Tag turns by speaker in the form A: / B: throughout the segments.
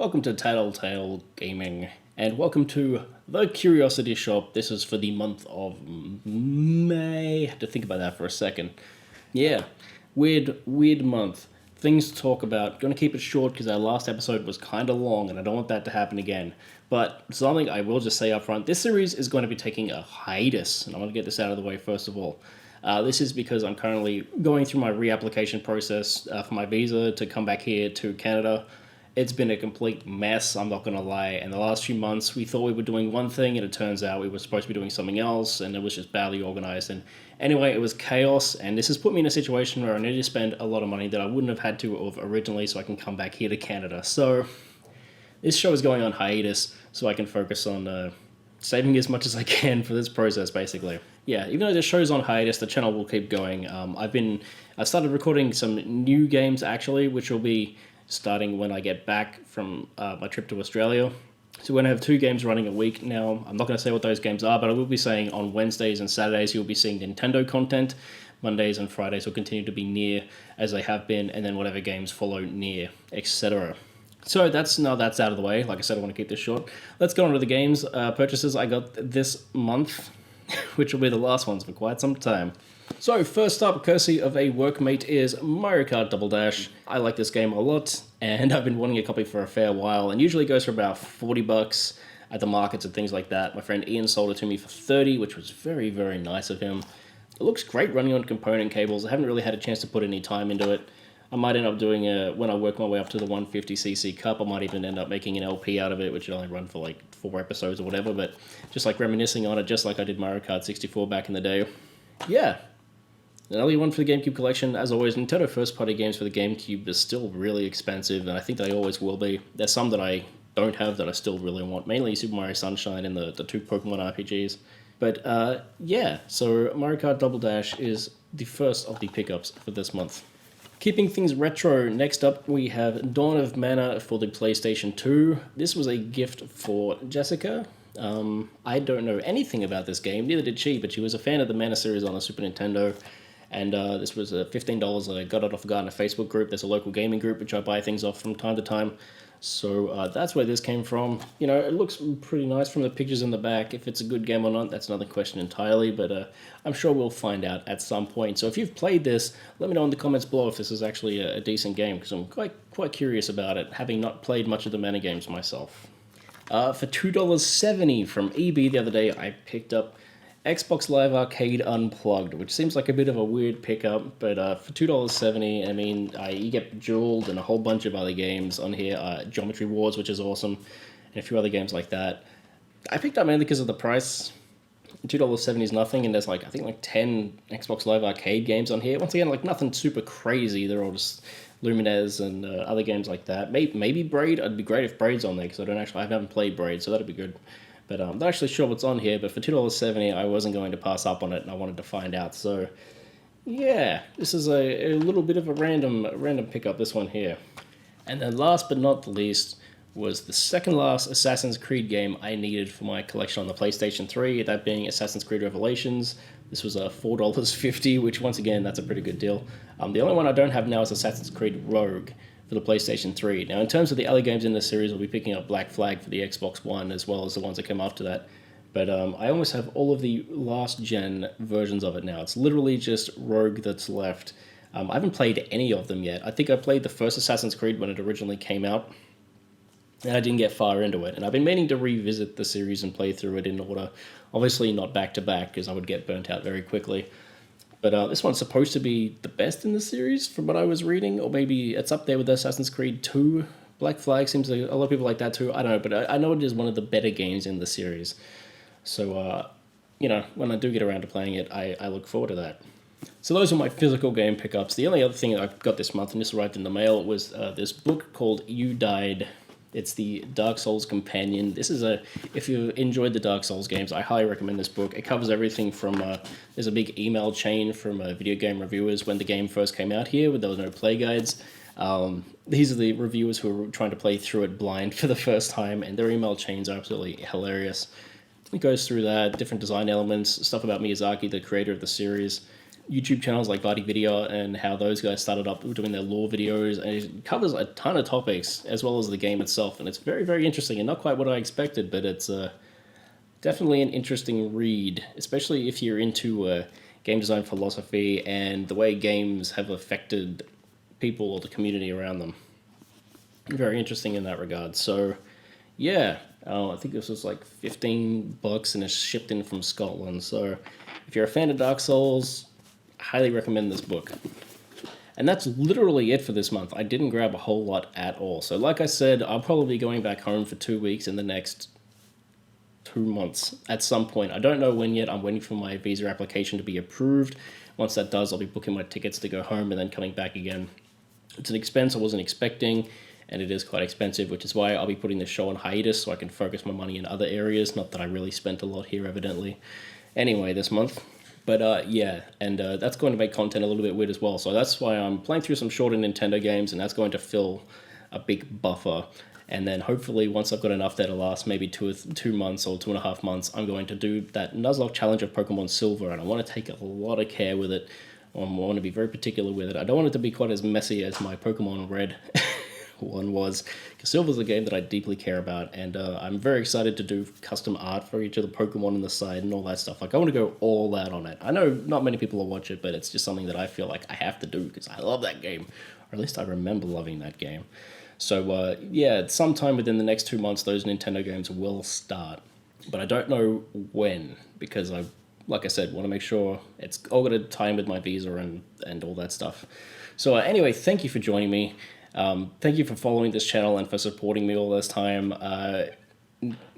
A: Welcome to Tattletale Gaming, and welcome to the Curiosity Shop. This is for the month of May. I had to think about that for a second. Yeah, weird month. Things to talk about. Going to keep it short because our last episode was kind of long, and I don't want that to happen again. But something I will just say up front, this series is going to be taking a hiatus, and I want to get this out of the way first of all. This is because I'm currently going through my reapplication process for my visa to come back here to Canada. It's been a complete mess, I'm not going to lie. And the last few months, we thought we were doing one thing, and it turns out we were supposed to be doing something else, and it was just badly organized. And anyway, it was chaos, and this has put me in a situation where I need to spend a lot of money that I wouldn't have had to have originally so I can come back here to Canada. So this show is going on hiatus so I can focus on saving as much as I can for this process, basically. Yeah, even though the show's on hiatus, the channel will keep going. I've started recording some new games, actually, which will be starting when I get back from my trip to Australia. So we're going to have 2 games running a week now. I'm not going to say what those games are, but I will be saying on Wednesdays and Saturdays you'll be seeing Nintendo content. Mondays and Fridays will continue to be near as they have been, and then whatever games follow near, etc. So that's out of the way. Like I said, I want to keep this short. Let's go on to the games purchases I got this month, which will be the last ones for quite some time. So first up, courtesy of a workmate, is Mario Kart Double Dash. I like this game a lot, and I've been wanting a copy for a fair while, and usually goes for about $40 at the markets and things like that. My friend Ian sold it to me for $30, which was very, very nice of him. It looks great running on component cables. I haven't really had a chance to put any time into it. I might end up doing when I work my way up to the 150cc Cup, I might even end up making an LP out of it, which would only run for like 4 episodes or whatever, but just like reminiscing on it, just like I did Mario Kart 64 back in the day. Yeah. Another one for the GameCube collection. As always, Nintendo first-party games for the GameCube is still really expensive, and I think they always will be. There's some that I don't have that I still really want, mainly Super Mario Sunshine and the 2 Pokemon RPGs. But yeah, so Mario Kart Double Dash is the first of the pickups for this month. Keeping things retro, next up we have Dawn of Mana for the PlayStation 2. This was a gift for Jessica. I don't know anything about this game, neither did she, but she was a fan of the Mana series on the Super Nintendo. And this was $15. I got it off a guy in a Facebook group. There's a local gaming group which I buy things off from time to time. So that's where this came from. You know, it looks pretty nice from the pictures in the back. If it's a good game or not, that's another question entirely. But I'm sure we'll find out at some point. So if you've played this, let me know in the comments below if this is actually a decent game, because I'm quite curious about it, having not played much of the Mana games myself. For $2.70 from EB the other day, I picked up Xbox Live Arcade Unplugged, which seems like a bit of a weird pickup, but for $2.70, I mean, you get Jeweled and a whole bunch of other games on here, Geometry Wars, which is awesome, and a few other games like that. I picked up mainly because of the price. $2.70 is nothing, and there's I think 10 Xbox Live Arcade games on here. Once again, nothing super crazy, they're all just Lumines and other games like that. Maybe Braid. It'd be great if Braid's on there, because I haven't played Braid, so that'd be good. But I'm not actually sure what's on here, but for $2.70, I wasn't going to pass up on it, and I wanted to find out. So, yeah, this is a little bit of a random pickup, this one here. And then last but not the least was the second last Assassin's Creed game I needed for my collection on the PlayStation 3, that being Assassin's Creed Revelations. This was $4.50, which once again, that's a pretty good deal. The only one I don't have now is Assassin's Creed Rogue for the PlayStation 3. Now, in terms of the other games in this series, I'll be picking up Black Flag for the Xbox One, as well as the ones that come after that. But I almost have all of the last-gen versions of it now. It's literally just Rogue that's left. I haven't played any of them yet. I think I played the first Assassin's Creed when it originally came out, and I didn't get far into it. And I've been meaning to revisit the series and play through it in order. Obviously not back-to-back, because I would get burnt out very quickly. But this one's supposed to be the best in the series, from what I was reading, or maybe it's up there with Assassin's Creed 2. Black Flag seems like a lot of people like that too. I don't know, but I know it is one of the better games in the series. So, you know, when I do get around to playing it, I look forward to that. So those are my physical game pickups. The only other thing I got this month, and this arrived in the mail, was this book called You Died. It's the Dark Souls Companion. This is if you enjoyed the Dark Souls games, I highly recommend this book. It covers everything from, there's a big email chain from video game reviewers when the game first came out here, where there was no play guides. These are the reviewers who were trying to play through it blind for the first time, and their email chains are absolutely hilarious. It goes through that, different design elements, stuff about Miyazaki, the creator of the series. YouTube channels like Vardy Video and how those guys started up doing their lore videos, and it covers a ton of topics as well as the game itself, and it's very, very interesting and not quite what I expected, but it's definitely an interesting read, especially if you're into game design philosophy and the way games have affected people or the community around them. Very interesting in that regard. So, yeah, I think this was like $15 and it's shipped in from Scotland. So, if you're a fan of Dark Souls, I highly recommend this book. And that's literally it for this month. I didn't grab a whole lot at all. So, like I said, I'll probably be going back home for 2 weeks in the next 2 months at some point. I don't know when yet. I'm waiting for my visa application to be approved. Once that does, I'll be booking my tickets to go home and then coming back again. It's an expense I wasn't expecting, and it is quite expensive, which is why I'll be putting the show on hiatus so I can focus my money in other areas. Not that I really spent a lot here, evidently. Anyway, this month. But yeah, and that's going to make content a little bit weird as well. So that's why I'm playing through some shorter Nintendo games, and that's going to fill a big buffer. And then hopefully once I've got enough there to last maybe 2 months or 2.5 months, I'm going to do that Nuzlocke challenge of Pokemon Silver, and I want to take a lot of care with it. I want to be very particular with it. I don't want it to be quite as messy as my Pokemon Red one was, because Silver's a game that I deeply care about, and I'm very excited to do custom art for each of the Pokemon on the side and all that stuff. Like, I want to go all out on it. I know not many people will watch it, but it's just something that I feel like I have to do because I love that game, or at least I remember loving that game. So yeah, sometime within the next 2 months, those Nintendo games will start, but I don't know when, because like I said, want to make sure it's all got to tie in with my visa and all that stuff. So anyway, thank you for joining me. Thank you for following this channel and for supporting me all this time.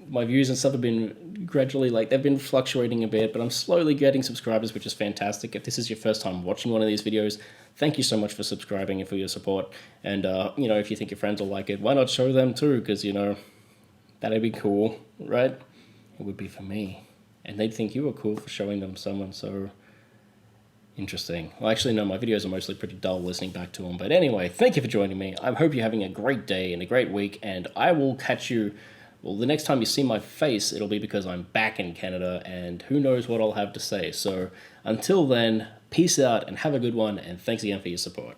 A: My views and stuff have been gradually, they've been fluctuating a bit, but I'm slowly getting subscribers, which is fantastic. If this is your first time watching one of these videos, thank you so much for subscribing and for your support. And, if you think your friends will like it, why not show them too? Because, that'd be cool, right? It would be for me. And they'd think you were cool for showing them someone so interesting. Well, actually, no, my videos are mostly pretty dull listening back to them. But anyway, thank you for joining me. I hope you're having a great day and a great week. And I will catch you, well, the next time you see my face, it'll be because I'm back in Canada. And who knows what I'll have to say. So until then, peace out and have a good one. And thanks again for your support.